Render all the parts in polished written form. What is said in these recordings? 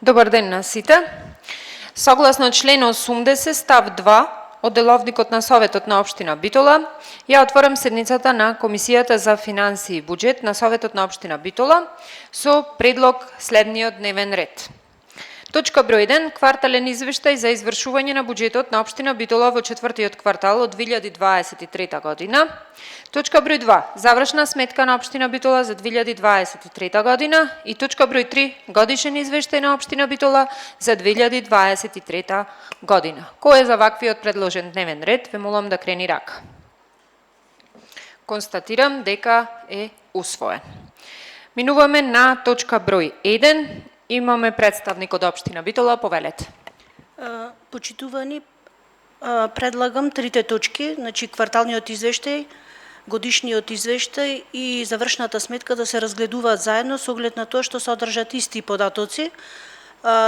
Добар ден на сите. Согласно член 80 став 2 од деловникот на Советот на општина Битола, ја отворам седницата на Комисијата за финансии и буџет на Советот на општина Битола со предлог следниот дневен ред. Точка број 1, квартален извештај за извршување на буџетот на општина Битола во четвртиот квартал од 2023 година. Точка број 2, завршна сметка на општина Битола за 2023 година. И точка број 3, годишен извештај на општина Битола за 2023 година. Кој е за ваквиот предложен дневен ред? Ве молам да крени рака. Констатирам дека е усвоен. Минуваме на точка број 1. Имаме представник од општина Битола, повелете. Почитувани, предлагам трите точки, значи кварталниот извештај, годишниот извештај и завршната сметка да се разгледуваат заедно со оглед на тоа што содржат исти податоци.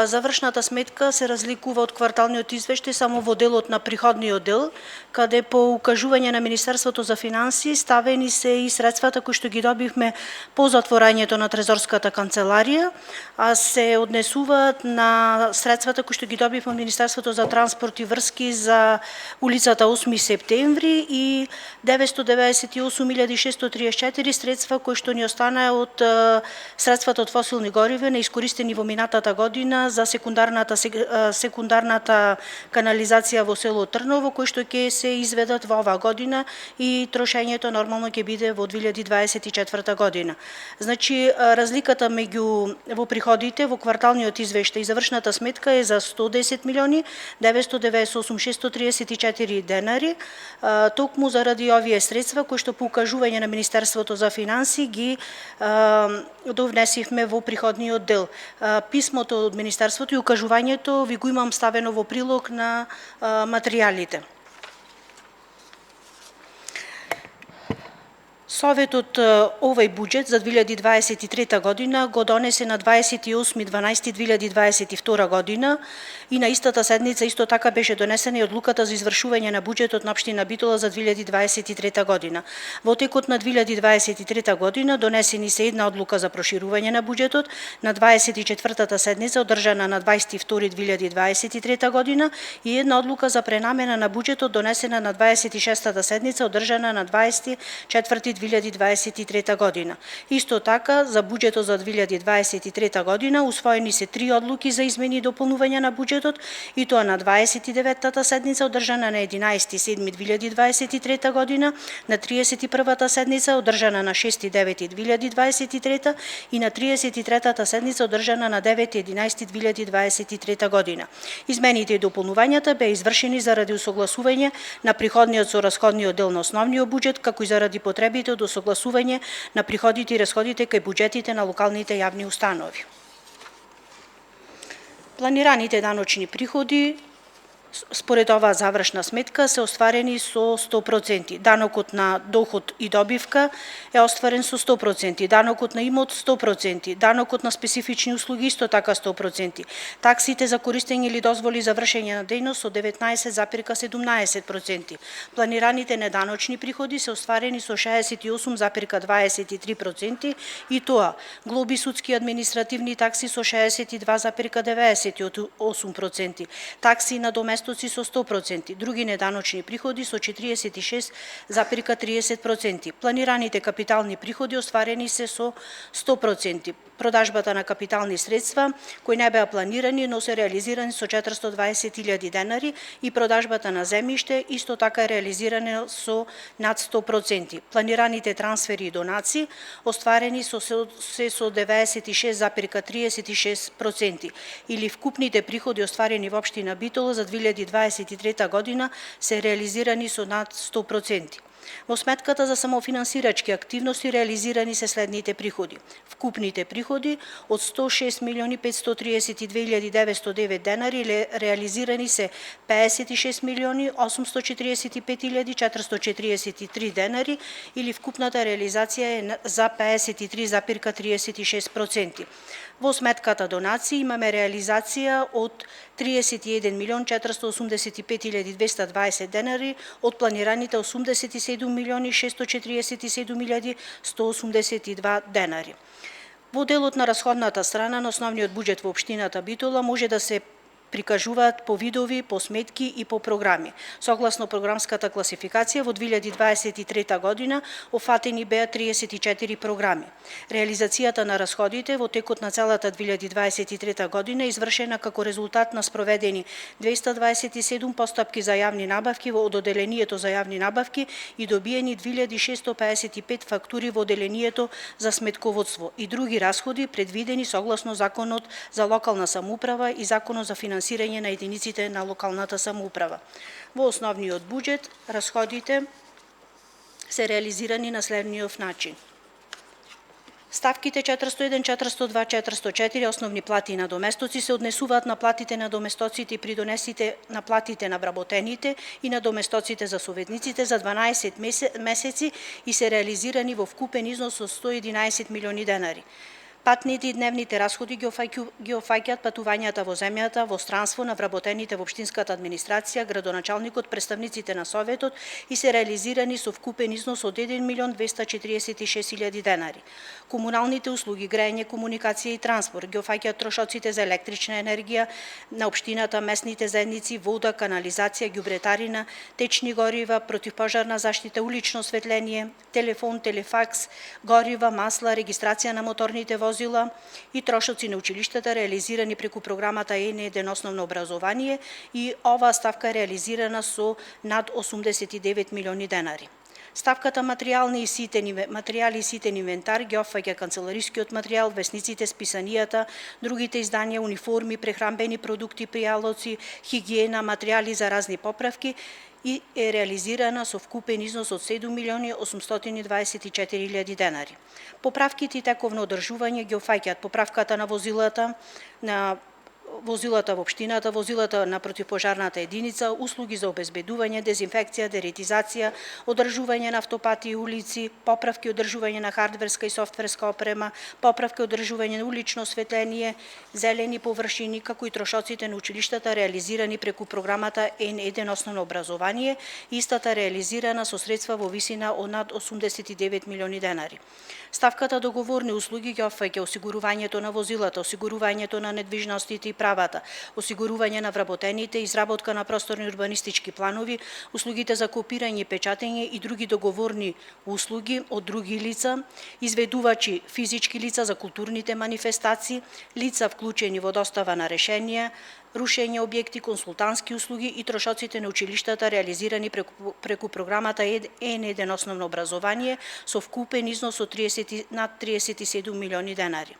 Завршната сметка се разликува од кварталниот извештај само во делот на приходниот дел, каде по укажување на Министерството за финансии ставени се и средствата кои што ги добивме по затворањето на Трезорската канцеларија, а се однесуваат на средствата кои што ги добивме од Министерството за транспорт и врски за улицата 8 септември и 998.634 средства кои што ни останаа од средствата од фосилни гориви неискористени во минатата година за секундарната канализација во село Трново, кои што ќе се изведат во оваа година и трошењето нормално ќе биде во 2024 година. Значи, разликата меѓу во приходите во кварталниот извештај и завршната сметка е за 110.998.634 денари, токму заради овие средства кои што по укажување на Министерството за финансии ги довнесивме во приходниот дел. Писмото од Министерството и укажувањето ви го имам ставено во прилог на материјалите. Советот овој буџет за 2023 година го донесе на 28.12.2022 година и на истата седница исто така беше донесена и одлуката за извршување на буџетот на општина Битола за 2023 година. Во текот на 2023 година донесени се една одлука за проширување на буџетот на 24-та седница одржана на 22.2023 година и една одлука за пренамена на буџетот донесена на 26-та седница одржана на 24.2023 година. Исто така, за буџетот за 2023 година усвоени се 3 одлуки за измени и дополнување на буџетот, и тоа на 29-та седница одржана на 11.7.2023 година, на 31-та седница одржана на 6.9.2023 и на 33-та седница одржана на 9.11.2023 година. Измените и дополнувањата беа извршени заради усогласување на приходниот со расходниот дел на основниот буџет, како и заради потребите од усогласување на приходите и расходите кај буџетите на локалните јавни установи. Планираните даночни приходи според оваа завршна сметка се остварени со 100%. Данокот на доход и добивка е остварен со 100%. Данокот на имот 100%. Данокот на специфични услуги исто така 100%. Таксите за користење или дозволи за вршење на дејност со 19,17%. Планираните неданочни приходи се остварени со 68,23% и тоа глоби, судски и административни такси со 62,98%. Такси на доместоци со 100%, други неданочни приходи со 46,30%. Планираните капитални приходи остварени се со 100%. Продажбата на капитални средства кои не беа планирани, но се реализирани со 420.000 денари и продажбата на земјиште исто така е реализирана со над 100%. Планираните трансфери и донации остварени со 96,36% или вкупните приходи остварени во општина Битола за 2023 година се реализирани со над 100%. Во сметката за самофинансирачки активности реализирани се следните приходи. Вкупните приходи од 106.532.909 денари реализирани се 56.845.443 денари или вкупната реализација е за 53,36%. Во сметката донации имаме реализација од 31.485.220 денари од планираните 87.647.182 денари. Во делот на расходната страна на основниот буџет во општината Битола може да се прикажуваат по видови, по сметки и по програми. Согласно програмската класификација во 2023 година офатени беа 34 програми. Реализацијата на расходите во текот на целата 2023 година е извршена како резултат на спроведени 227 постапки за јавни набавки во одделението за јавни набавки и добиени 2655 фактури во одделението за сметководство и други расходи предвидени согласно Законот за локална самоуправа и Законот за финансирање на единиците на локалната самоуправа. Во основниот буџет, расходите се реализирани на следниот начин. Ставките 401, 402, 404 основни плати и надоместоци се однесуваат на платите на доместоците и придонесите на платите на вработените и на доместоците за советниците за 12 месеци и се реализирани во вкупен износ од 111 милиони денари. Патните и дневните расходи ги офаќаат патувањата во земјата, во странство на вработените во општинската администрација, градоначалникот, представниците на Советот и се реализирани со вкупен износ од 1.246.000 денари. Комуналните услуги, грејење, комуникација и транспорт ги офаќаат трошоците за електрична енергија на општината, местните заедници, вода, канализација, ѓубретарина, течни горива, противпожарна заштита, улично осветление, телефон, телефакс, горива, масла, регистрација на моторните возила и трошоци на училиштата реализирани преку програмата N1 основно образование и оваа ставка е реализирана со над 89 милиони денари. Ставката материјали и ситен инвентар ги опфаќа канцеларискиот материјал, весниците, списанијата, другите издања, униформи, прехранбени продукти, пријалоци, хигиена, материјали за разни поправки и е реализирана со вкупен износ од 7.824.000 денари. Поправките и тековно одржување ги офаќаат поправката на возилата во општината, возилата на противпожарната единица, услуги за обезбедување, дезинфекција, деретизација, одржување на автопати и улици, поправки одржување на хардверска и софтверска опрема, поправки одржување на улично осветление, зелени површини, како и трошоците на училиштата реализирани преку програмата N1 основно образование, истата реализирана со средства во висина од над 89 милиони денари. Ставката договорни услуги ги опфаќа осигурувањето на возилата, осигурувањето на недвижностите и правата, осигурување на вработените, изработка на просторни урбанистички планови, услугите за копирање и печатење и други договорни услуги од други лица, изведувачи физички лица за културните манифестации, лица вклучени во достава на решенија, рушење објекти, консултантски услуги и трошоците на училиштата реализирани преку програмата N1 основно образование со вкупен износ од над 37 милиони денари.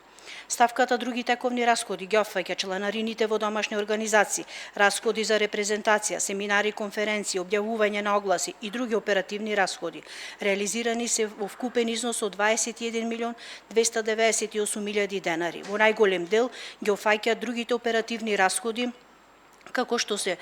Ставката други тековни расходи ги опфаќа чланарините во домашни организации, расходи за репрезентација, семинари, конференции, објавување на огласи и други оперативни расходи. Реализирани се во вкупен износ од 21.298.000 денари. Во најголем дел ги опфаќаат другите оперативни расходи, како што се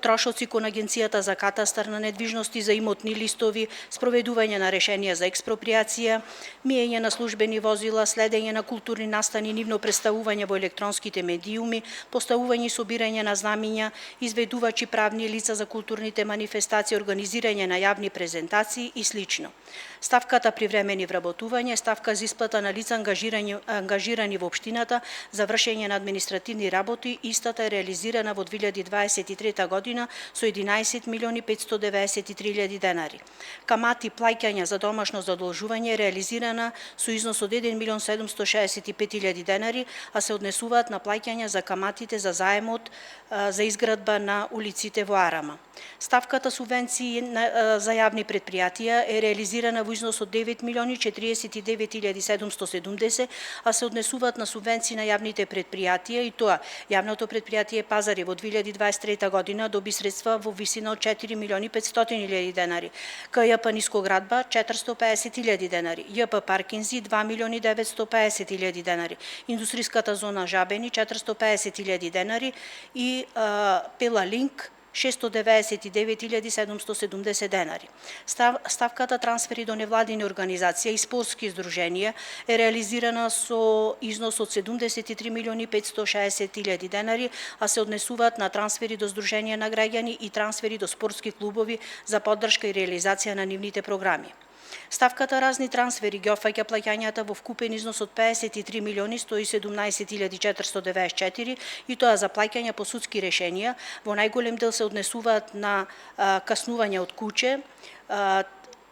трошоци кон Агенцијата за катастар на недвижности, за имотни листови, спроведување на решенија за експроприација, миење на службени возила, следење на културни настани, нивно представување во електронските медиуми, поставување и собирање на знамиња, изведувачи правни лица за културните манифестации, организирање на јавни презентации и слично. Ставката привремени вработување, ставка за исплата на лица ангажирани во општината за вршење на административни работи, истата е реализирана во 2023 година со 11.593.000 денари. Камати плаќања за домашно задолжување е реализирана со износ од 1.765.000 денари, а се однесуваат на плаќања за каматите за заемот за изградба на улиците во Арама. Ставката субвенции за јавни предпријатија е реализирана во износ од 9.049.770, а се однесуваат на субвенции на јавните предпријатија и тоа јавното предпријатие Пазари во 2023 година доби средства во висина од 4.500.000 денари, КЈП Нискоградба 450.000 денари, ЈП Паркинзи 2.950.000 денари, индустриската зона Жабени 450.000 денари и Пелалинк 699.770 денари. Ставката трансфери до невладини организации и спортски здруженија е реализирана со износ од 73.560.000 денари, а се однесуваат на трансфери до здруженија на граѓани и трансфери до спортски клубови за поддршка и реализација на нивните програми. Ставката разни трансфери ги опфаќа плаќањата во вкупен износ од 53 милиони 117.494 и тоа за плаќања по судски решенија, во најголем дел се однесуваат на каснување од куќе,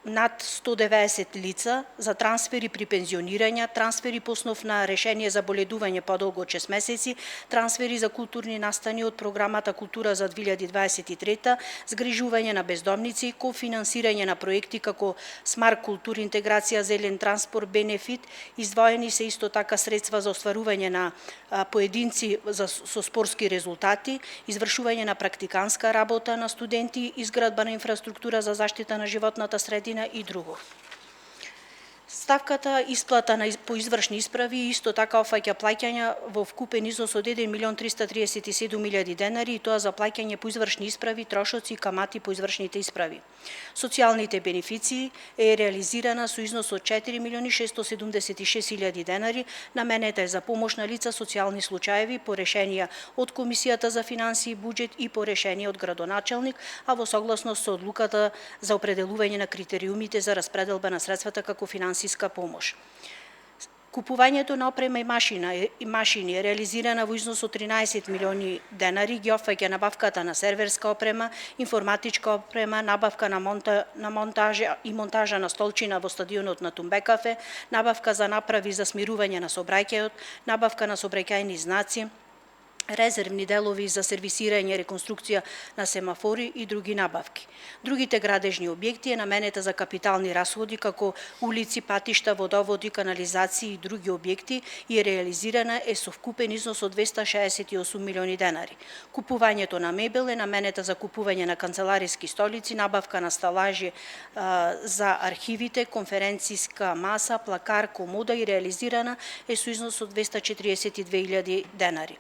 над 190 лица, за трансфери при пензионирање, трансфери по основ на решение за боледување подолго од 6 месеци, трансфери за културни настани од програмата Култура за 2023, згрижување на бездомници, кофинансирање на проекти како Смарт култура, интеграција, зелен транспорт, бенефит, издвоени се исто така средства за остварување на поединци со спортски резултати, извршување на практиканска работа на студенти, изградба на инфраструктура за заштита на животната средина и друго. Ставката исплата по извршни исправи исто така опфаќа плаќања во вкупен износ од 1.337.000 денари и тоа за плаќање по извршни исправи, трошоци и камати по извршните исправи. Социјалните бенефиции е реализирана со износ од 4.676.000 денари, наменета е за помош на лица социјални случаеви по решенија од Комисијата за финансии и буџет и по решение од градоначелник, а во согласност со одлуката за определување на критериумите за распределба на средствата како финансиска помош. Купувањето на опрема и машини е реализирана во износ од 13 милиони денари, ги опфаќа набавката на серверска опрема, информатичка опрема, набавка на монтажа и монтажа на столчина во стадионот на Тумбекафе, набавка за направи за смирување на сообраќајот, набавка на сообраќајни знаци, резервни делови за сервисирање, реконструкција на семафори и други набавки. Другите градежни објекти е наменета за капитални расходи како улици, патишта, водоводи, канализации и други објекти и реализирана е со вкупен износ од 268 милиони денари. Купувањето на мебел е наменета за купување на канцелариски столици, набавка на сталажи за архивите, конференциска маса, плакар, комода и реализирана е со износ од 242.000 денари.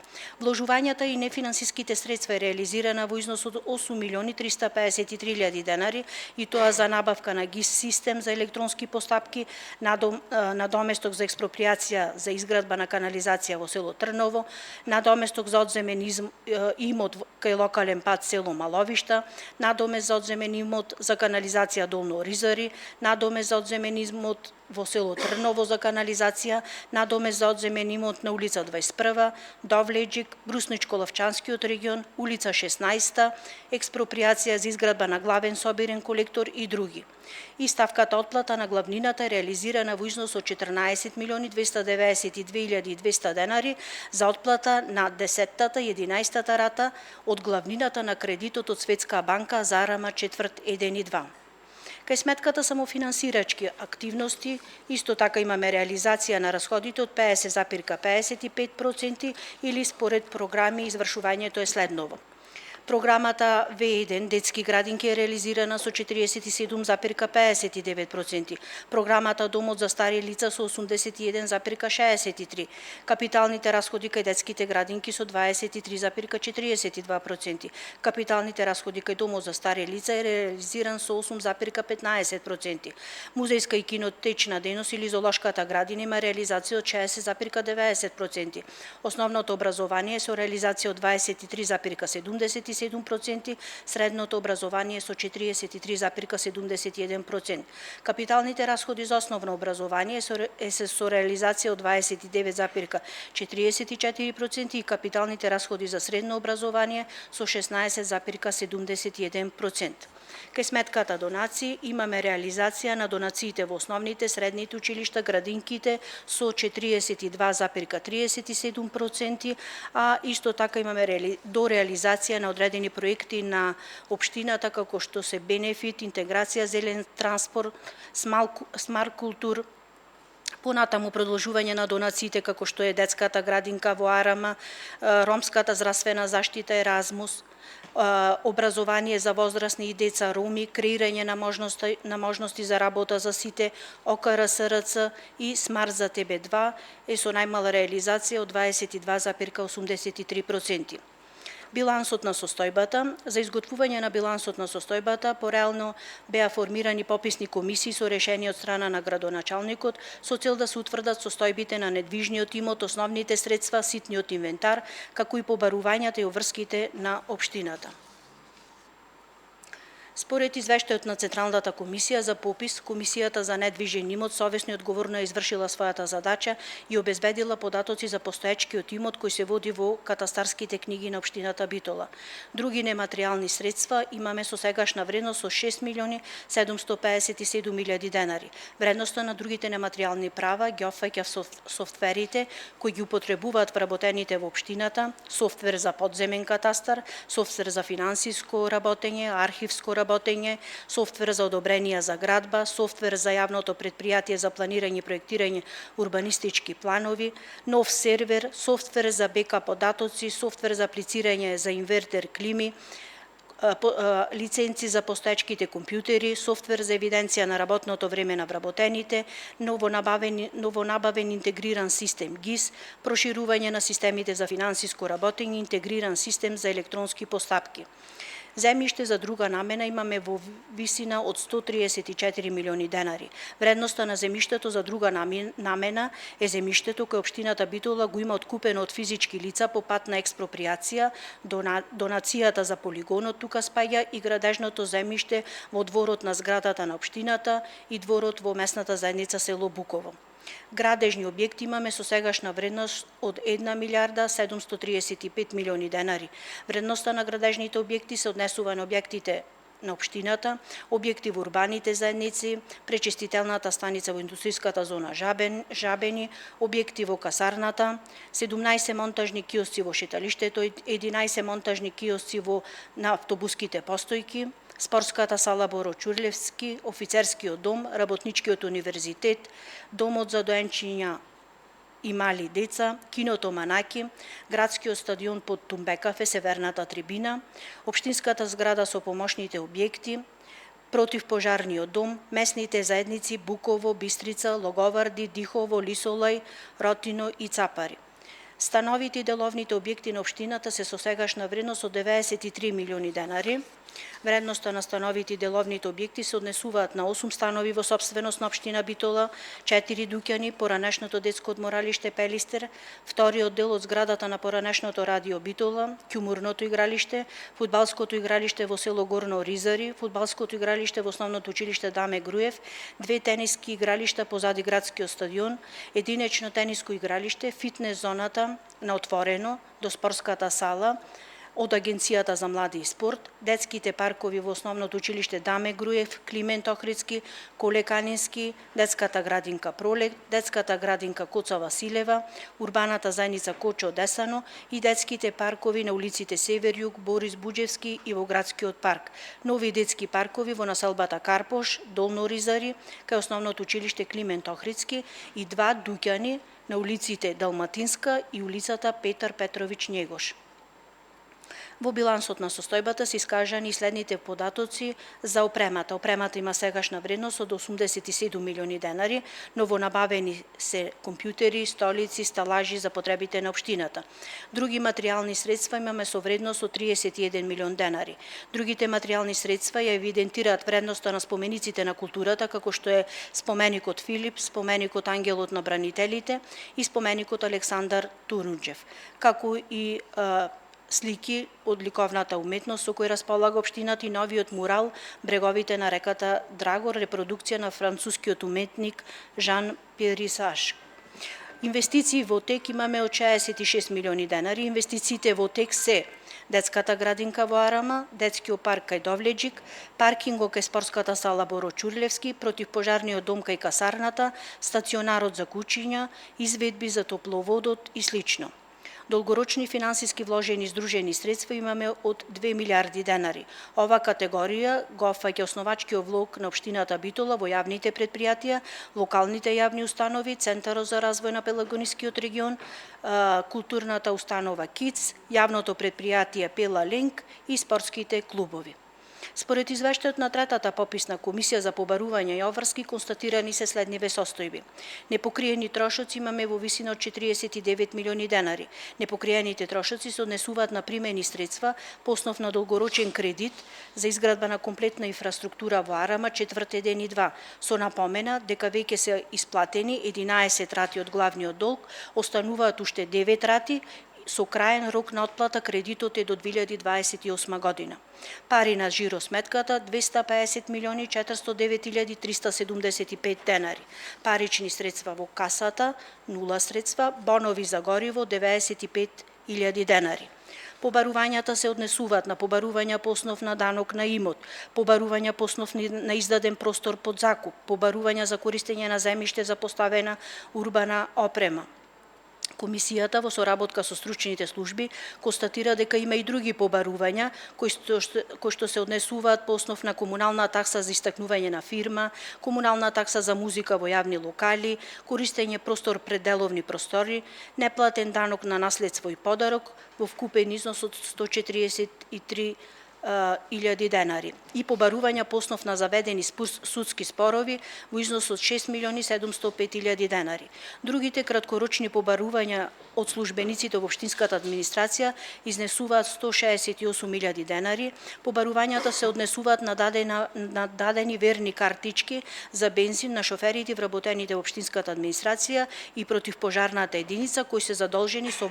Вложувањата и нефинансиските средства е реализирана во износ од 8.353.000 денари и тоа за набавка на ГИС систем за електронски постапки, надоместок за експроприација за изградба на канализација во село Трново, надоместок за одземен имот кај локален пат село Маловишта, надомест за одземен имот за канализација Долно Оризари, надомест за одземен имот во село Трново за канализација, надомест за одземен имот на улица 21, Довлеџик, Брусничко-Лавчанскиот регион, улица 16, експроприација за изградба на главен собирен колектор и други. И ставката отплата на главнината е реализирана во износ од 14.292.200 денари за отплата на 10-та и 11-та рата од главнината на кредитот од Светска банка Зарама четврт 1 и 2. Кај сметката самофинансирачки активности, исто така имаме реализација на расходите од 50,55% или според програми извршувањето е следново. Програмата В1 детски градинки е реализирана со 47,59%, програмата Домот за стари лица со 81,63%, капиталните расходи кај детските градинки со 23,42%, капиталните расходи кај Домот за стари лица е реализиран со 8,15%, музејска и кинотечна дејност или зоолошката градина има реализација од 60,90%, основното образование со реализација од 23,77%, средното образование со 43,71%. Капиталните расходи за основно образование се со реализација од 29,44% и капиталните расходи за средно образование со 16,71%. Кај сметката донации имаме реализација на донациите во основните, средните училишта, градинките со 42,37%, а исто така имаме до реализација на одредени проекти на општината како што се бенефит, интеграција, зелен транспорт, смарт култур, понатаму продолжување на донациите како што е детската градинка во Арама, ромската здравствена заштита Еразмус, образование за возрастни и деца роми, креирање на можности за работа за сите, ОКРСРЦ и Смарт за ТБ2 е со најмала реализација од 22,83%. Билансот на состојбата. За изготвување на билансот на состојбата пореално беа формирани пописни комисии со решение од страна на градоначалникот со цел да се утврдат состојбите на недвижниот имот, основните средства, ситниот инвентар, како и побарувањата и обврските на општината. Според извештајот на Централната комисија за попис, Комисијата за недвижен имот совесно и одговорно е извршила својата задача и обезбедила податоци за постоечкиот имот кој се води во катастарските книги на општината Битола. Други нематеријални средства имаме со сегашна вредност со 6.757.000 денари. Вредноста на другите нематеријални права ги опфаќа софтверите кои ги употребуваат вработените во општината, софтвер за подземен катастар, софтвер за финансиско работење, архивско работење, софтвер за одобренија за градба, софтвер за јавното предпријатие за планирање и проектирање урбанистички планови, нов сервер, софтвер за бека податоци, софтвер за аплицирање за инвертер клими, лиценци за постоечките компјутери, софтвер за евиденција на работното време на вработените, новонабавен интегриран систем ГИС, проширување на системите за финансиско работење, интегриран систем за електронски постапки. Земјиште за друга намена имаме во висина од 134 милиони денари. Вредноста на земјиштето за друга намена е земјиштето кој општината Битола го има откупено од физички лица по пат на експроприација, донацијата за полигонот тука спаѓа и градежното земјиште во дворот на зградата на општината и дворот во местната заедница село Буково. Градежни објекти имаме со сегашна вредност од 1 милиарда 735 милиони денари. Вредноста на градежните објекти се однесува на објектите на општината, објекти во урбаните заедници, пречистителната станица во индустријската зона Жабени, објекти во касарната, 17 монтажни киосци во шеталиштето, 11 монтажни киосци на автобуските постојки, спортската сала Боро Ќурлевски, офицерскиот дом, работничкиот универзитет, домот за доенчиња и мали деца, киното Манаки, градскиот стадион под Тумбекафе, северната трибина, општинската зграда со помошните објекти, противпожарниот дом, местните заедници Буково, Бистрица, Логоварди, Дихово, Лисолај, Ротино и Цапари. Становите и деловните објекти на општината се со сегашна вредност од 93 милиони денари. Вредноста на становите и деловните објекти се однесуваат на 8 станови во сопственост на општина Битола, 4 дуќани, поранешното детско одморалиште Пелистер, вториот дел од зградата на поранешното радио Битола, ќумурното игралиште, фудбалското игралиште во село Горно Ризари, фудбалското игралиште во основното училиште Даме Груев, 2 тениски игралишта позади градскиот стадион, единечно тениско игралиште, фитнес зоната на отворено до спортската сала, од Агенцијата за млади и спорт, детските паркови во основното училиште Даме Груев, Климент Охридски, Коле Канински, детската градинка Пролет, детската градинка Коца Василева, урбаната заедница Кочо Десано и детските паркови на улиците Север Југ, Борис Буџевски и во градскиот парк. Нови детски паркови во населбата Карпош, Долно Ризари, кај основното училиште Климент Охридски и 2 дуќани на улиците Далматинска и улицата Петар Петрович Njegош. Во билансот на состојбата се искажани следните податоци за опремата. Опремата има сегашна вредност од 87 милиони денари, новонабавени се компјутери, столици, сталажи за потребите на општината. Други материјални средства имаме со вредност од 31 милион денари. Другите материјални средства ја евидентираат вредноста на спомениците на културата, како што е споменикот Филип, споменикот Ангелот на бранителите и споменикот Александар Турунџев, како и слики од ликовната уметност со кој располага општината и новиот мурал Бреговите на реката Драгор, репродукција на францускиот уметник Жан Перисаж. Инвестиции во ТЕК имаме од 66 милиони денари. Инвестициите во ТЕК се детската градинка во Арама, детскиот парк кај Довлеџик, паркингот кај спортската сала Боро Ќурлевски, противпожарниот дом кај касарната, стационарот за кучиња, изведби за топловодот и слично. Долгорочни финансиски вложени здружени средства имаме од 2 милиарди денари. Ова категорија го опфаќа основачкиот влог на општината Битола во јавните предпријатија, локалните јавни установи, Центарот за развој на Пелагонискиот регион, културната установа КИЦ, јавното предпријатие Пела Линк и спортските клубови. Според извештајот на третата пописна комисија за побарување и обврски констатирани се следниве состојби. Непокриени трошоци имаме во висина од 49 милиони денари. Непокриените трошоци се однесуваат на примени средства по основ на долгорочен кредит за изградба на комплетна инфраструктура во Арама 4 ден и 2, со напомена дека веќе се исплатени 11 рати од главниот долг, остануваат уште 9 рати со краен рок на отплата кредитот е до 2028 година. Пари на жиро сметката 250 милиони 409 375 денари. Парични средства во касата 0 средства, бонови за гориво 95.000 денари. Побарувањата се однесуваат на побарувања по основ на данок на имот, побарувања по основ на издаден простор под закуп, побарувања за користење на земјиште за поставена урбана опрема. Комисијата во соработка со стручните служби констатира дека има и други побарувања кои што се однесуваат по основ на комунална такса за истакнување на фирма, комунална такса за музика во јавни локали, користење простор пред деловни простори, неплатен данок на наследство и подарок во вкупен износ од 143.000 денари и побарувања по основ на заведени судски спорови во износ од 6.705.000 денари. Другите краткорочни побарувања од службениците во општинската администрација изнесуваат 168.000 денари. Побарувањата се однесуваат на дадени верни картички за бензин на шоферите вработените во општинската администрација и противпожарната единица кои се задолжени со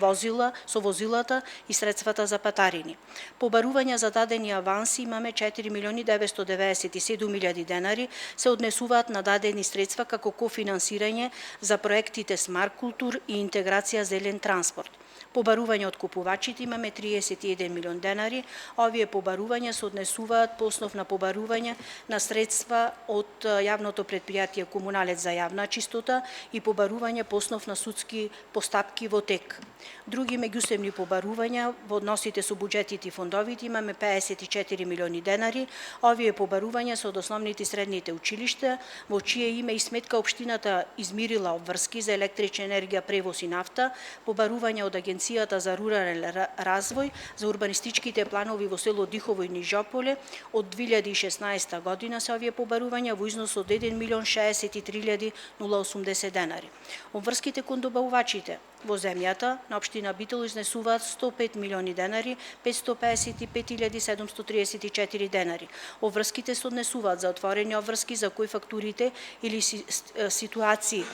возилата и средствата за патарини. Побарувања за дадени аванси имаме 4.997.000 денари, се однесуваат на дадени средства како кофинансирање за проектите Смарт Култур и интеграција зелен транспорт. Побарување од купувачите имаме 31 милион денари. Овие побарувања се однесуваат по основ на побарување на средства од јавното предпријатие Комуналец за јавна чистота и побарување по основ на судски постапки во тек. Други меѓусебни побарувања во односите со буџетите и фондовите имаме 54 милиони денари. Овие побарувања се од основните и средните училишта, во чие име и сметка општината измирила обврски за електрична енергија, превоз и нафта, побарувања од Агенцијата за рурален развој за урбанистичките планови во село Дихово и Нижополе од 2016 година се овие побарувања во износ од 1.063.080 денари. Обврските кон добавувачите во земјата на општина Битол изнесуваат 105 милиони денари, 555.734 денари. Обврските се однесуваат за отворени обврски за кои фактурите или ситуации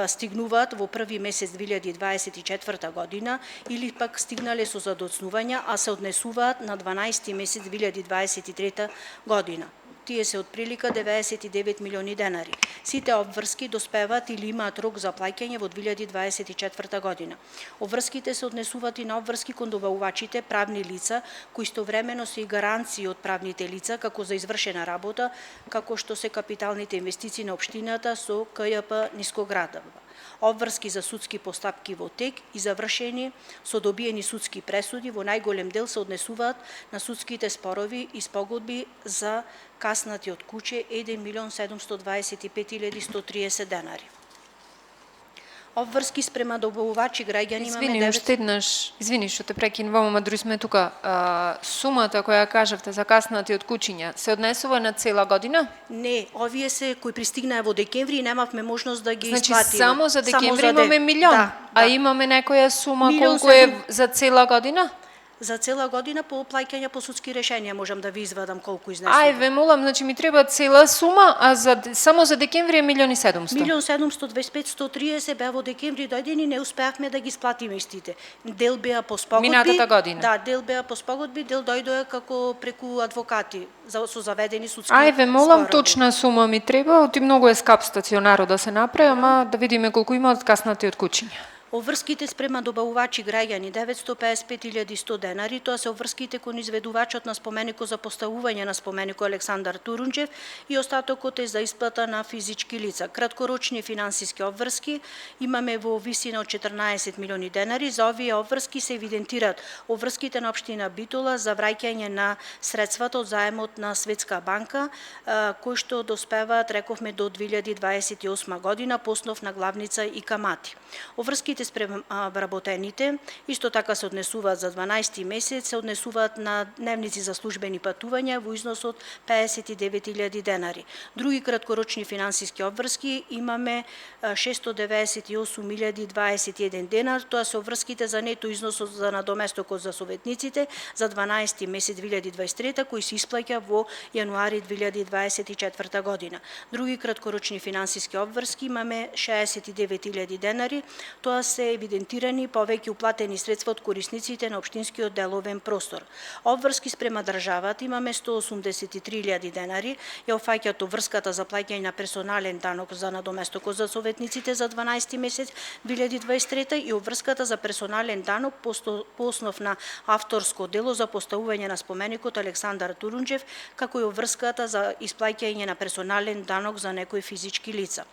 стигнуваат во први месец 2024 година или пак стигнале со задоцнувања, а се однесуваат на 12 месец 2023 година. Тие се од прилика 99 милиони денари. Сите обврски доспеваат или имаат рок за плаќање во 2024 година. Обврските се однесуваат и на обврски кон добавувачите правни лица, кои истовремено се и гаранции од правните лица како за извршена работа, како што се капиталните инвестиции на општината со КЈП Нискоградова. Обврски за судски постапки во тек и завршени со добиени судски пресуди во најголем дел се однесуваат на судските спорови и спогодби за каснати од куќе 1.725.130 денари. Обврски спрема добавувачи граѓани имаме 9... Извини што те прекинувам, ама други сме тука. Сумата која кажавте за каснати од кучиња се однесува на цела година? Не, овие се кои пристигнаа во декември и немавме можност да ги значи, исплатиме. само за декември имаме милион, да. А имаме некоја сума колку е за цела година? За цела година по плаќање по судски решенија можам да ви извадам колку изнесува. Ај, ве молам, значи ми треба цела сума, а само за декември е 1.700.000. 1.725.130 беа во декември дојдени, не успеавме да ги сплатиме истите. Дел беа по спогодби. Минатата година. Да, дел беа по спогодби, дел дојдоа како преку адвокати со заведени судски. Ај, ве молам, спорови. точна сума ми треба, оти многу е скап стационаро да се направи, ама да видиме колку има од каснати од кучиња. Обврските спрема добавувачи граѓани 955.100 денари, тоа се обврските кон изведувачот на споменикот за поставување на споменикот Александар Турунџев и остатокот е за исплата на физички лица. Краткорочни финансиски обврски имаме во висина од 14 милиони денари. За овие обврски се евидентираат обврските на општина Битола за враќање на средствата од заемот на Светска банка, кои што доспеваат, рековме, до 2028 година по основ на главница и камати. Обврските спрема вработените исто така се однесуваат за 12 месец, се однесуваат на дневници за службени патувања во износ од 59.000 денари. Други краткорочни финансиски обврски имаме 698.021 денар, тоа се обврските за нето износот за надоместокот за советниците за 12 месец 2023 кои се исплаќа во јануари 2024 година. Други краткорочни финансиски обврски имаме 69.000 денари, тоа се евидентирани повеќе уплатени средства од корисниците на општинскиот деловен простор. Обврски спрема државата имаме 183.000 денари, ја офаќаат обврската за плаќање на персонален данок за надоместокот за советниците за 12 месец 2023 и обврската за персонален данок по основ на авторско дело за поставување на споменикот Александар Турунџев, како и обврската за исплаќање на персонален данок за некои физички лица.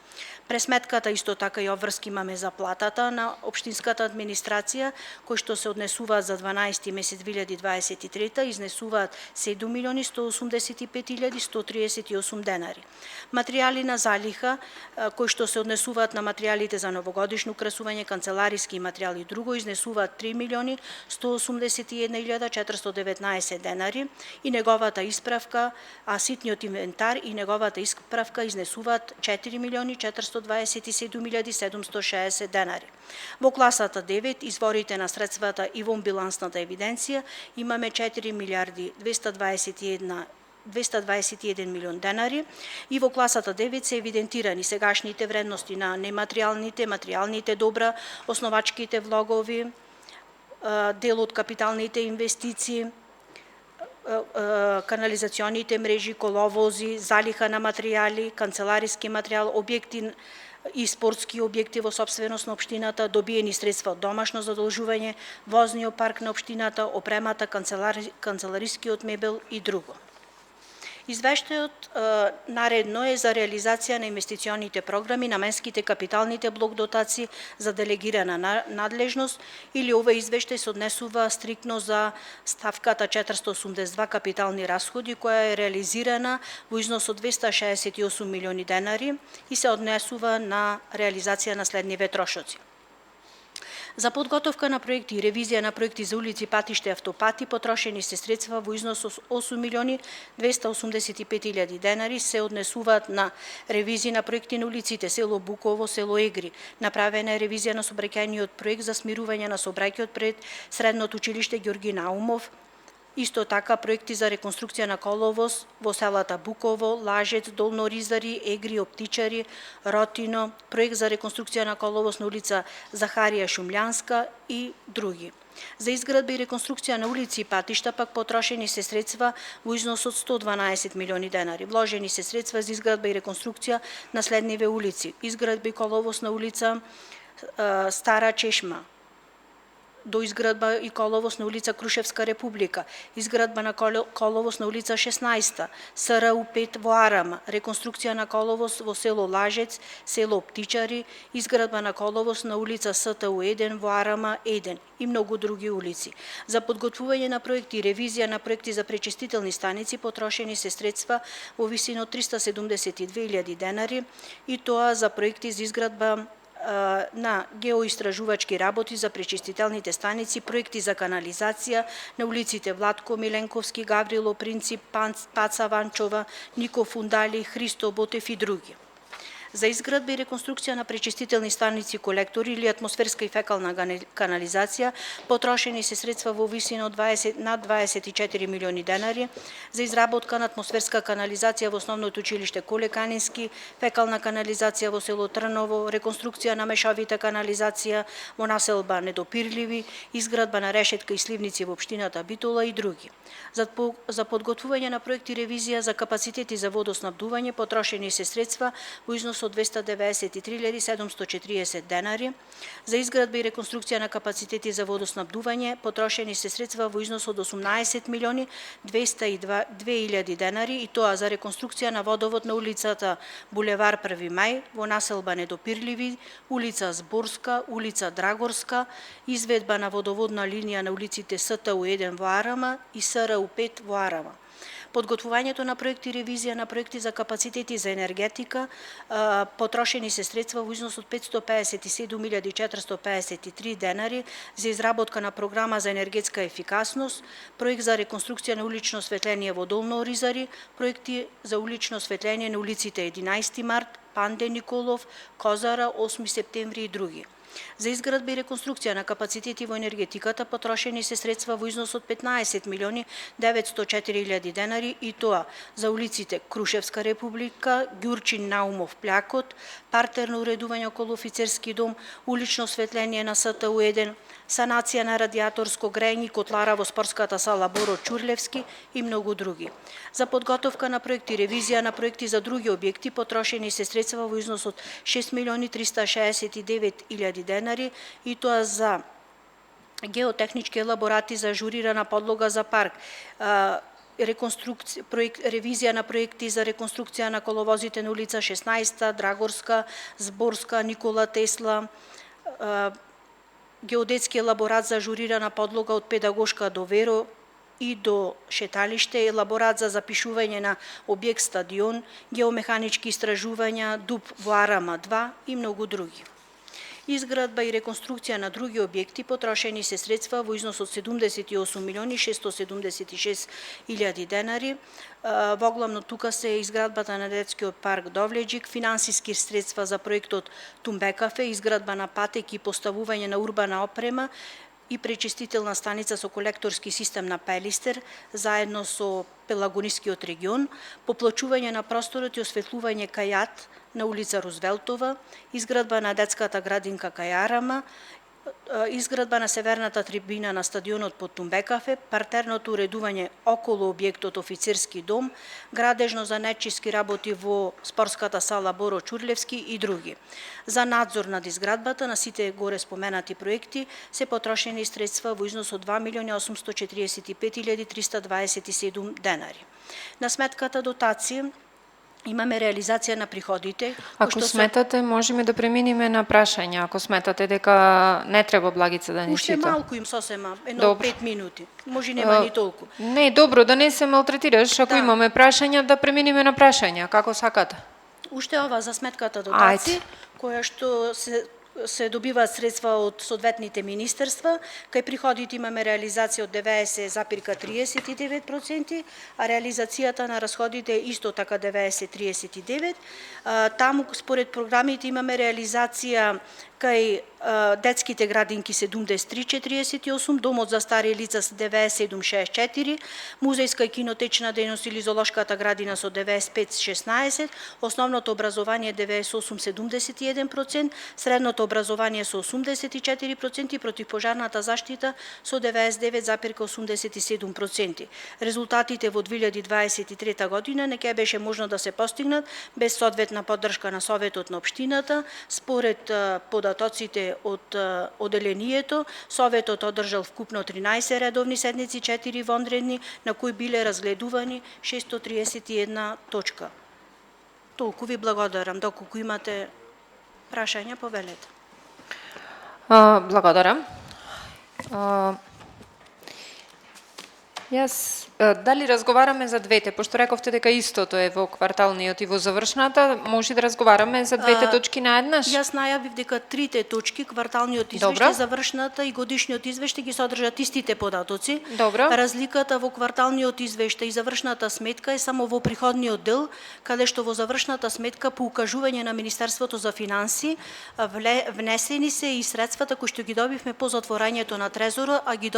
Пресметката исто така и обврски имаме за платата на општинската администрација, кои што се однесуваат за 12 месец 2023, изнесуваат 7.185.138 денари. Материјали на залиха, кои што се однесуваат на материјалите за новогодишно украсување, канцелариски материјали и друго, изнесуваат 3.181.419 денари и неговата исправка, а ситниот инвентар и неговата исправка изнесуваат 4.427.760 денари. Во класата 9, изворите на средствата и во билансната евиденција имаме 4.221 милион денари и во класата 9 се евидентирани сегашните вредности на нематеријалните, материјалните добра, основачките влогови, дел од капиталните инвестиции, канализационите мрежи, коловози, залиха на материјали, канцелариски материјал, објекти и спортски објекти во собственост на општината, добиени средства од домашно задолжување, возниот парк на општината, опремата, канцеларискиот мебел и друго. Извештајот наредно е за реализација на инвестиционите програми, наменските капиталните блок дотации за делегирана надлежност или ова извештај се однесува стриктно за ставката 482 капитални расходи која е реализирана во износ од 268 милиони денари и се однесува на реализација на следниве трошоци. За подготовка на проекти и ревизија на проекти за улици, патишта и автопати потрошени се средства во износ од 8.285.000 денари се однесуваат на ревизии на проекти на улиците село Буково, село Егри. Направена е ревизија на сообраќајниот проект за смирување на сообраќајот пред Средното училиште Ѓорги Наумов. Исто така проекти за реконструкција на коловоз во селата Буково, Лажец, Долно Ризари, Егри, Оптичари, Ротино, проект за реконструкција на коловоз на улица Захарија Шумљанска и други. За изградба и реконструкција на улици и патишта пак потрошени се средства во износ од 112 милиони денари. Вложени се средства за изградба и реконструкција на следниве улици: изградба и коловоз на улица Стара Чешма, до изградба и коловоз на улица Крушевска Република, изградба на коловоз на улица 16, СРУ 5 во Арама, реконструкција на коловоз во село Лажец, село Птичари, изградба на коловоз на улица СТУ 1 во Арама 1 и многу други улици. За подготвување на проекти и ревизија на проекти за пречистителни станици потрошени се средства во висина од 372.000 денари и тоа за проекти за изградба на геоистражувачки работи за пречистителните станици, проекти за канализација на улиците Владко Миленковски, Гаврило Принцип, Паца Ванчова, Нико Фундали, Христо Ботев и други. За изградба и реконструкција на пречистителни станици, колектори или атмосферска и фекална канализација потрошени се средства во висина од над 24 милиони денари, за изработка на атмосферска канализација во основното училиште Коле Канински, фекална канализација во село Трново, реконструкција на мешовита канализација во населба Недопирливи, изградба на решетка и сливници во општината Битола и други. За подготвување на проекти ревизија за капацитети за водоснабдување потрошени се средства во износ од 293.740 денари. За изградба и реконструкција на капацитети за водоснабдување потрошени се средства во износ од 18.202.000 денари и тоа за реконструкција на водовод на улицата Булевар 1 мај во населба Недопирливи, улица Зборска, улица Драгорска, изведба на водоводна линија на улиците СТУ 1 во Арама и СРУ 5 во Арама. Подготвувањето на проекти и ревизија на проекти за капацитети за енергетика потрошени се средства во износ од 557.453 денари за изработка на програма за енергетска ефикасност, проект за реконструкција на улично осветление во Долно Ризари, проекти за улично осветление на улиците 11 март, Панде Николов, Козара, 8 септември и други. За изградба и реконструкција на капацитети во енергетиката потрошени се средства во износ од 15 милиони 904 илјади денари и тоа за улиците Крушевска република, Ѓурчин Наумов Плякот, партерно уредување околу офицерски дом, улично осветление на СТУ-1, санација на радиаторско грејње и котлара во спортската сала Боро Чурлевски и многу други. За подготовка на проекти, ревизија на проекти за други објекти потрошени се средства во износ од 6 милиони 369 илјади денари и тоа за геотехнички елаборати за ажурирана подлога за парк, ревизија на проекти за реконструкција на коловозите на улица 16, Драгорска, Зборска, Никола Тесла, геодетски елаборат за ажурирана подлога од Педагошка до Веро и до шеталиште, елаборат за запишување на објект стадион, геомеханички истражувања, ДУП во Арама 2 и многу други. Изградба и реконструкција на други објекти потрошени се средства во износ од 78 милиони 676 илјади денари. Воглавно тука се изградбата на детскиот парк Довлеџик, финансиски средства за проектот Тумбекафе, изградба на патеки и поставување на урбана опрема и пречистителна станица со колекторски систем на Пелистер, заедно со Пелагонискиот регион, поплачување на просторот и осветлување кајат на улица Рузвелтова, изградба на детската градинка Кајарама, изградба на северната трибина на стадионот под Тумбекафе, партерното уредување околу објектот офицерски дом, градежно за нечиски работи во спортската сала Боро Чурлевски и други. За надзор над изградбата на сите горе споменати проекти се потрошени средства во износ од 2 милиони 845 илјади 327 денари. На сметката дотација имаме реализација на приходите. Ако сметате, можеме да преминиме на прашања, ако сметате дека не треба Благица да ни Уште чита. малку им сосема, едно 5 минути. Може нема ни толку. Не, добро, да не се малтретираш, ако Да. имаме прашања, да преминиме на прашања, како сакате. Уште ова за сметката дотација, која што се добиваат средства од соодветните министерства, кај приходите имаме реализација од 90,39%, а реализацијата на расходите исто така 90,39%. Таму според програмите имаме реализација кај детските градинки 73,48, домот за стари лица 97,64, музејска и кинотечна дејност или зоолошката градина со 95,16, основното образование 98,71%, средното образование со 84% и противпожарната заштита со 99,87%. Резултатите во 2023 година не ќе беше можно да се постигнат без соодветна поддршка на Советот на општината. Според податоците од оделението, Советот одржал вкупно 13 редовни седници, 4 вонредни, на кои биле разгледувани 631 точка. Толку ви благодарам. Доколку имате прашања, повелете. Благодарам. Јас, дали разговараме за двете, пошто рековте дека истото е во кварталниот и во завршната, може да разговараме за двете точки наеднаш? Јас најавив дека трите точки, кварталниот извештај, завршната и годишниот извештај ги содржат истите податоци. Добро. Разликата во кварталниот извештај и завршната сметка е само во приходниот дел, каде што во завршната сметка по укажување на Министерството за финансии внесени се и средствата кои што ги добивме по затворањето на трезора, а ги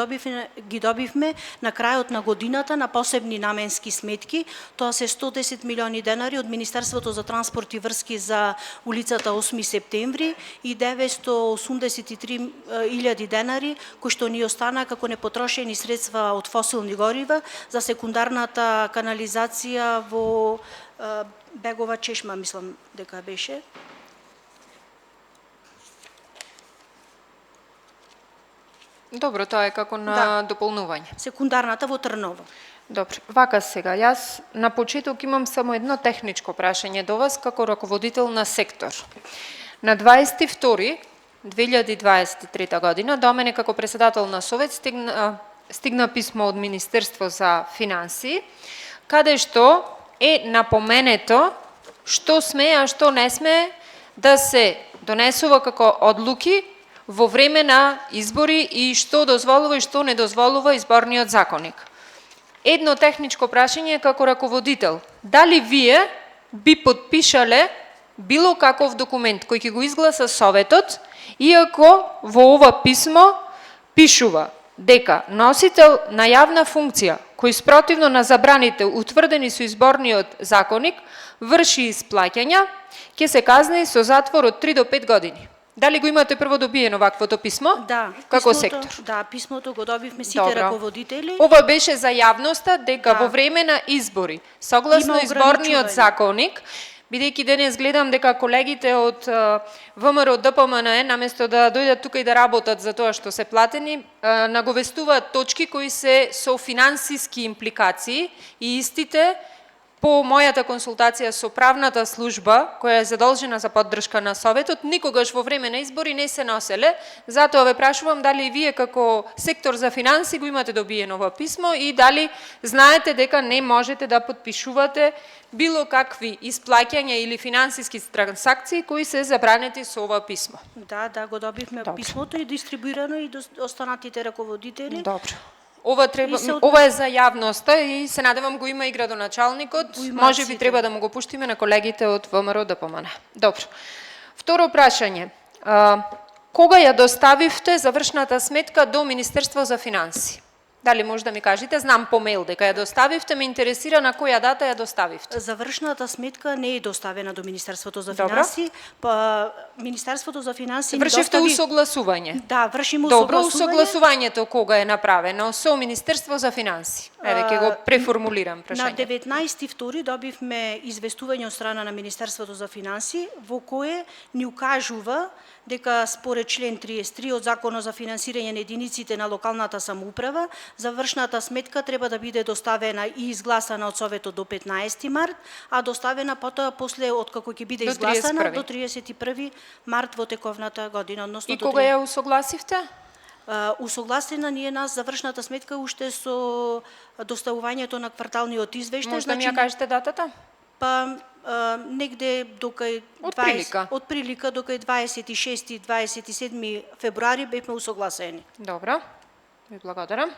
добивме на крајот на годината на посебни наменски сметки. Тоа се 110 милиони денари од Министерството за транспорт и врски за улицата 8 септември и 983 илјади денари кои што ни остана како непотрошени средства од фосилни горива за секундарната канализација во Бегова чешма, мислам дека беше. Добро, тоа е како на дополнување. Секундарната во Трново. Добро, вака сега, јас на почеток имам само едно техничко прашање до вас како раководител на сектор. На 22.2023 година до мене како председател на Совет стигна писмо од Министерство за финансии, каде што е напоменето што сме, а што не сме да се донесува како одлуки во време на избори и што дозволува и што не дозволува изборниот законник. Едно техничко прашање како раководител. Дали вие би подпишале било каков документ кој ќе го изгласа Советот Иако во ова писмо пишува дека носител на јавна функција кој спротивно на забраните утврдени со изборниот законник врши исплаќања, ќе се казни со затвор од 3 до 5 години. Дали го имате прво добиено ваквото писмо? Да, Како писмото, сектор? Да, писмото го добивме сите Добро. раководители. Ова беше за јавноста дека Да. во време на избори, согласно Има изборниот ограничување. законник, бидејќи денес гледам дека колегите од ВМРО ДПМН наместо да дојдат тука и да работат за тоа што се платени, наговестуваат точки кои се со финансиски импликации и истите по мојата консултација со правната служба, која е задолжена за поддршка на Советот, никогаш во време на избори не се носеле. Затоа ве прашувам дали и вие како сектор за финанси го имате добиено ова писмо и дали знаете дека не можете да подпишувате било какви исплаќања или финансиски трансакции кои се забранети со ова писмо. Да, го добивме Добро. писмото и дистрибуирано и до останатите раководители. Добро. Ова треба, И се ова е за јавноста и се надевам го има и градоначалникот. Го имаат Може би сите. треба да му го пуштиме на колегите од ВМРО ДПМН. Добро. Второ прашање. Кога ја доставивте завршната сметка до Министерство за финанси? Дали може да ми кажете? Знам по мејл дека ја доставивте, ме интересира на која дата ја доставивте. Завршната сметка не е доставена до Министерството за Добро. финанси, па Министерството за финанси ни Вршивте достави... усогласување. Да, вршиме Добро, усогласување. усогласувањето кога е направено со Министерство за финанси. Еве ќе го преформулирам На прашањето. 19.2 добивме известување од страна на Министерството за финанси во кое ни укажува дека според член 33 од Законот за финансирање на единиците на локалната самоуправа, завршната сметка треба да биде доставена и изгласана од Советот до 15 март, а доставена потоа после откако ќе биде До изгласана 31. до 31 март во тековната година, односно И до кога ја усогласивте? усогласена ни е нас завршната сметка уште со доставувањето на кварталниот извештај. Може да ми ја кажете датата? Па негде докај Отприлика. отприлика докај 26-27 февруари бевме усогласени. Добро, ви благодарам.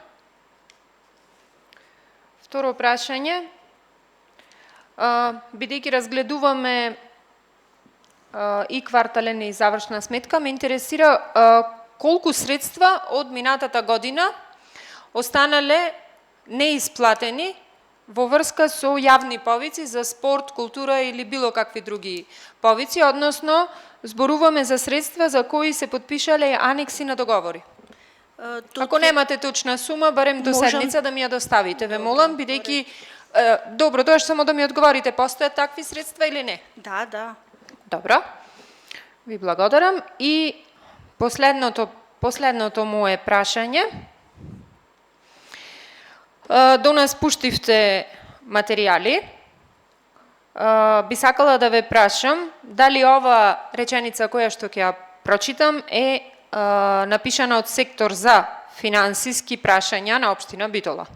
Второ прашање. Бидејќи разгледуваме и квартален и завршна сметка, ме интересира колку средства од минатата година останале неисплатени во врска со јавни повици за спорт, култура или било какви други повици, односно зборуваме за средства за кои се подпишале анекси на договори. Ако немате точна сума, барем до Можам- седница да ми ја доставите, ве молам, бидејќи добро, тоа само да ми одговорите, постојат такви средства или не? Да. Добро. Ви благодарам и последното мое прашање. До нас пуштивте материјали. Би сакала да ве прашам дали ова реченица која што ќе ја прочитам е напишана од сектор за финансиски прашања на општина Битола.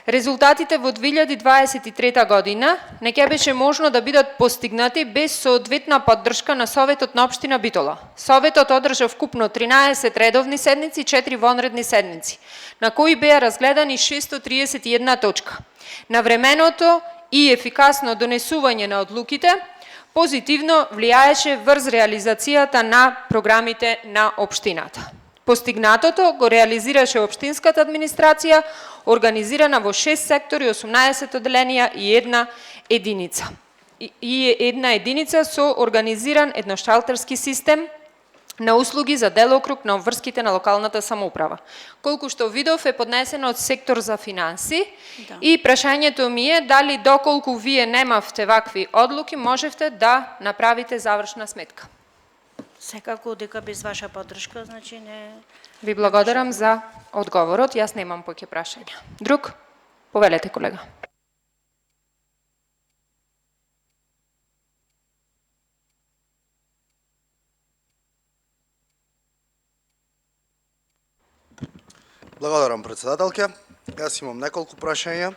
Резултатите во 2023 година не ќе беше можно да бидат постигнати без соодветна поддршка на Советот на општина Битола. Советот одржа вкупно 13 редовни седници и 4 вонредни седници, на кои беа разгледани 631 точка. Навременото и ефикасно донесување на одлуките позитивно влијаеше врз реализацијата на програмите на општината. Постигнатото го реализираше општинската администрација, организирана во 6 сектори, 18 оделенија и една единица. И една единица со организиран едношталтерски систем на услуги за делокруг на обврските на локалната самоуправа. Колку што видов е поднесено од сектор за финанси и прашањето ми е дали доколку вие немавте вакви одлуки можевте да направите завршна сметка. Секако дека без ваша поддршка, значи не... Ви благодарам за одговорот, јас немам поќе прашања. Друг? Повелете, колега. Благодарам, председателке. Јас имам неколку прашања.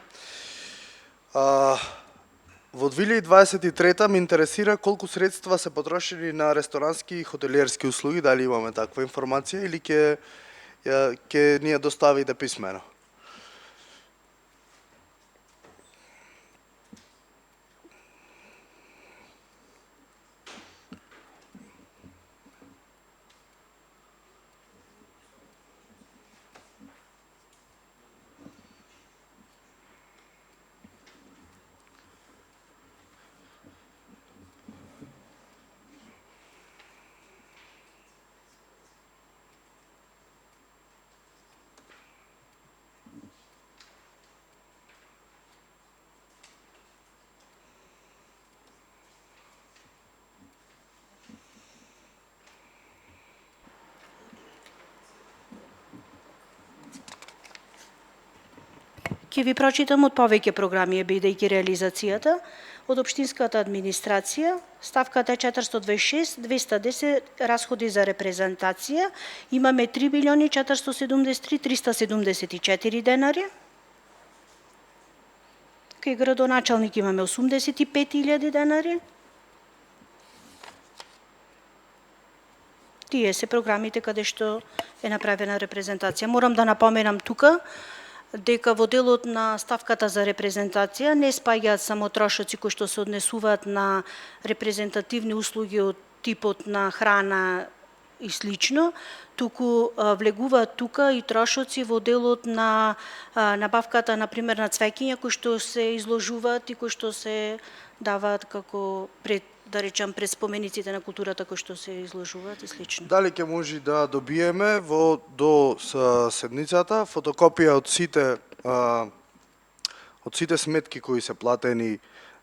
Во 2023 ме интересира колку средства се потрошени на ресторански и хотелиерски услуги, дали имаме таква информација или ќе ни ја доставите писмено. Ќе ви прочитам од повеќе програми, бидејќи реализацијата. Од Општинската администрација, ставката е 426, 210 расходи за репрезентација, имаме 3 милиони 473 374 денари. Кај градоначалник имаме 85.000 денари. Тие се програмите каде што е направена репрезентација. Морам да напоменам тука дека во делот на ставката за репрезентација не спаѓаат само трошоци кои што се однесуваат на репрезентативни услуги од типот на храна и слично, туку влегуваат тука и трошоци во делот на набавката, например, на цвеќиња кои што се изложуваат и кои што се даваат како да речам пред спомениците на културата кои што се изложуваат и слично. Дали ќе може да добиеме до седницата фотокопија од сите сметки кои се платени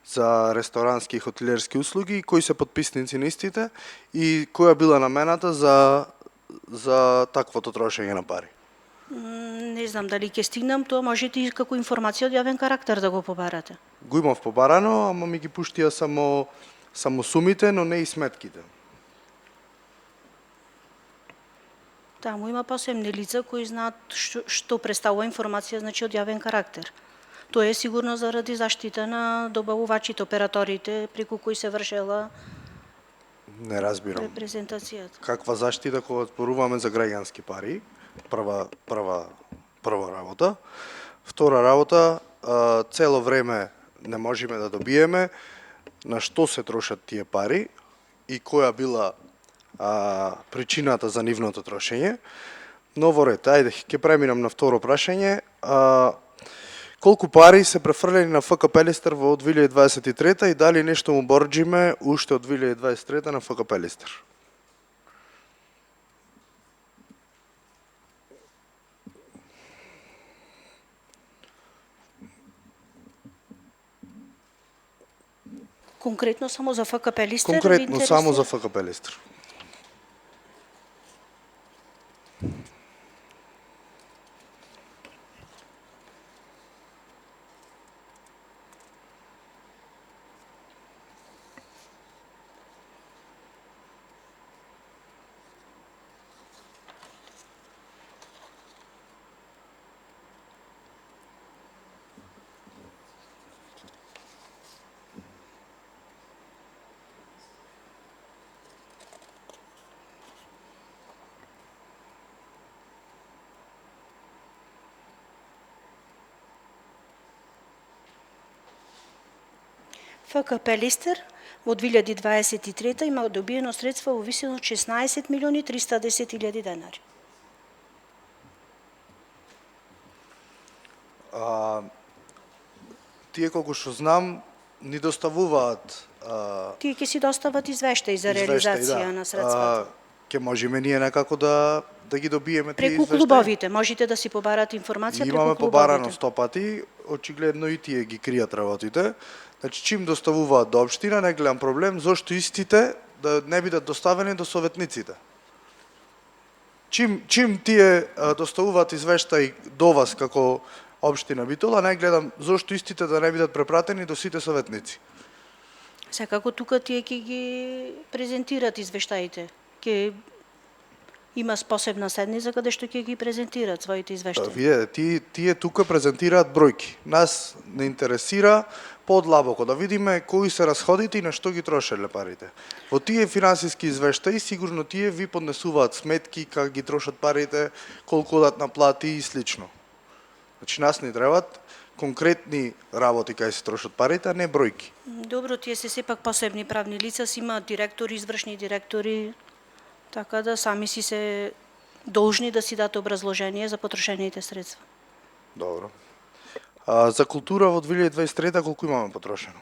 за ресторански и хотелиерски услуги и кои се подписници на истите и која била намената за таквото трошење на пари? Не знам дали ќе стигнам тоа, можете и како информација од јавен карактер да го побарате. Го имав побарано, ама ми ги пуштија само сумите, но не и сметките. Таму има посебни лица кои знаат што представува информација, значи од јавен карактер. Тоа е сигурно заради заштита на добавувачите, операторите, преку кои се вршела Не разбирам. репрезентацијата. Каква заштита кога зборуваме за граѓански пари? Прва работа. Втора работа, цело време не можеме да добиеме на што се трошат тие пари и која била причината за нивното трошење. Но во ред, ајде, ќе преминам на второ прашање. Колку пари се префрлени на ФК Пелистер во 2023 и дали нешто му борџиме уште од 2023 на ФК Пелистер? Конкретно само за ФК Пелистер? Конкретно само за ФК Пелистер. ФК Пелистер во 2023 има добиено средства во висина од 16 милиони 310 илјади денари. Тие колку што знам ни доставуваат Тие ќе си достават извештаи за реализација на средствата. Ќе можеме ние некако да ги добиеме тие Преку извештаи? клубовите, можете да си побарате информација преку Имаме клубовите. побарано 100 пати, очигледно и тие ги кријат работите. Значи, чим доставуваат до општина, не гледам проблем, зошто истите да не бидат доставени до советниците? Чим тие доставуваат извештаи до вас како општина Битола, не гледам зошто истите да не бидат препратени до сите советници. Секако тука тие ќе ги презентират извештаите. Ќе има посебна седница каде што ќе ги презентират своите извештаи. Видете, тие тука презентираат бројки. Нас не интересира подлабоко да видиме кои се расходите и на што ги трошеле парите. Во тие финансиски извештаи сигурно тие ви поднесуваат сметки как ги трошат парите, колку одат на плати и слично. Значи нас ни требаат конкретни работи кај се трошат парите, а не бројки. Добро, тие се сепак посебни правни лица, си имаат директори, извршни директори, така да сами си се должни да си дадат образложение за потрошените средства. Добро. За култура во 2023 колку имаме потрошено?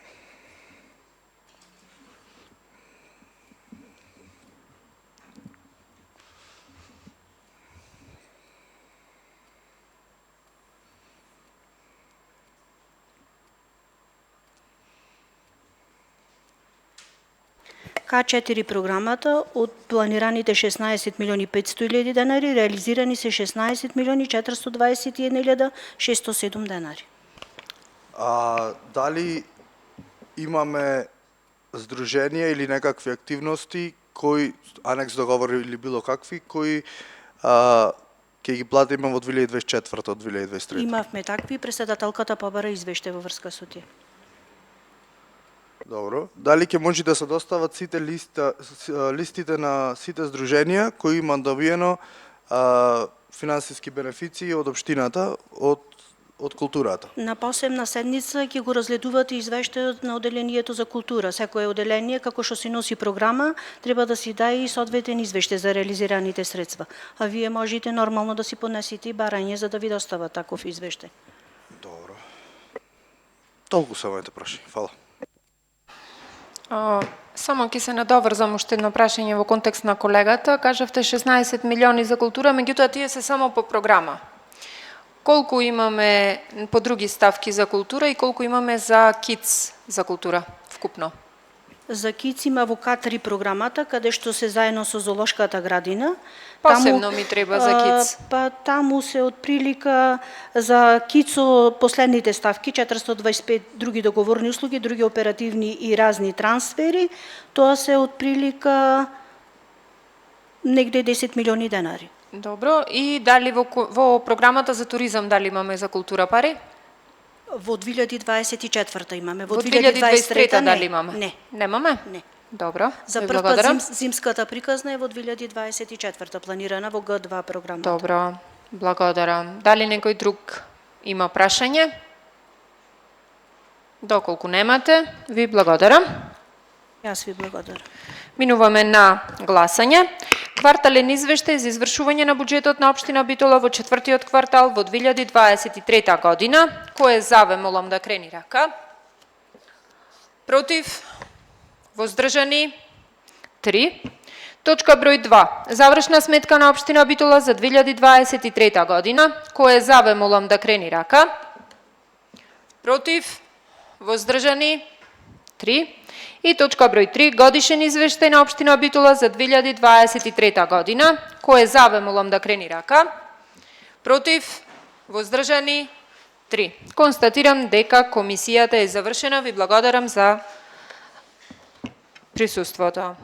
К4 програмата од планираните 16 милиони 500 илјади денари, реализирани се 16 милиони 421 илјада 607 денари. Дали имаме здруженија или некакви активности кои анекс договори или било какви кои ќе ги платиме во 2024 од 2023? Имавме такви, председателката побара извеште во врска со тие. Добро. Дали ќе може да се достават сите листите на сите здруженија кои имаат добиено финансиски бенефиции од општината од културата? На посебна седница ќе го разгледувате извештајот на оделението за култура. Секое оделение, како што си носи програма, треба да си даде и соодветен извештај за реализираните средства. А вие можете нормално да си понесете и барање за да ви достават таков извештај. Добро. Толку се моите прашања. Фала. Само ќе се надоврзам уште едно прашање во контекст на колегата. Кажавте 16 милиони за култура, меѓутоа тие се само по програма. Колку имаме по други ставки за култура и колку имаме за КИЦ за култура вкупно? За КИЦ има во К3 програмата, каде што се заедно со зоолошката градина. Посебно ми треба за КИЦ. Па таму се од прилика за КИЦо последните ставки, 425 други договорни услуги, други оперативни и разни трансфери, тоа се од прилика негде 10 милиони денари. Добро, и дали во програмата за туризам дали имаме за култура пари? Во 2024 имаме, во Во 2023 дали имаме? Не. Немаме? Не. Добро, За ви прв пат благодарам. зимската приказна е во 2024 планирана во Г2 програмата. Добро, благодарам. Дали некој друг има прашање? Доколку немате, ви благодарам. Јас ви благодарам. Минуваме на гласање. Квартален извештај за извршување на буџетот на општина Битола во четвртиот квартал во 2023 година. Кој е за, ве молам да крени рака. Против? Воздржани? 3. Точка број 2. Завршна сметка на општина Битола за 2023 година. Кој е за, ве молам да крени рака. Против? Воздржани? 3. И точка број 3, годишен извештај на општина Битола за 2023 година. Кој е за, ве молам да крени рака. Против? Воздржани? 3. Констатирам дека комисијата е завршена. Ви благодарам за присуството.